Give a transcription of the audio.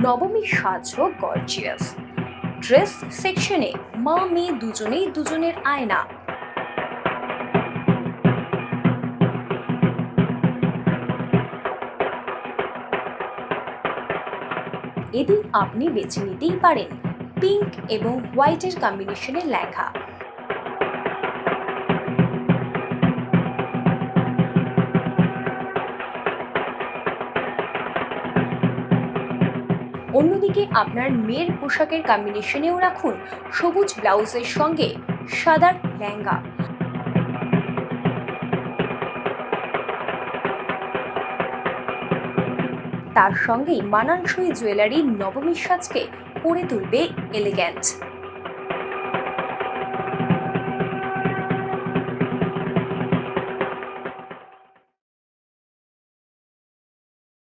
নবমীর সাজও gorgeous. Dress সেকশনে মা মেয়ে দুজনেই দুজনের আয়না। এদিন আপনি বেছে নিতেই পারেন পিঙ্ক এবং হোয়াইটের কম্বিনেশনের লেহেঙ্গা। অন্যদিকে আপনার মেয়ের পোশাকের কম্বিনেশনেও রাখুন সবুজ ব্লাউজের সঙ্গে সাদা লেহেঙ্গা। তার সঙ্গেই মানানসই জুয়েলারি নবমীর সাজকে করে তুলবে এলিগ্যান্ট।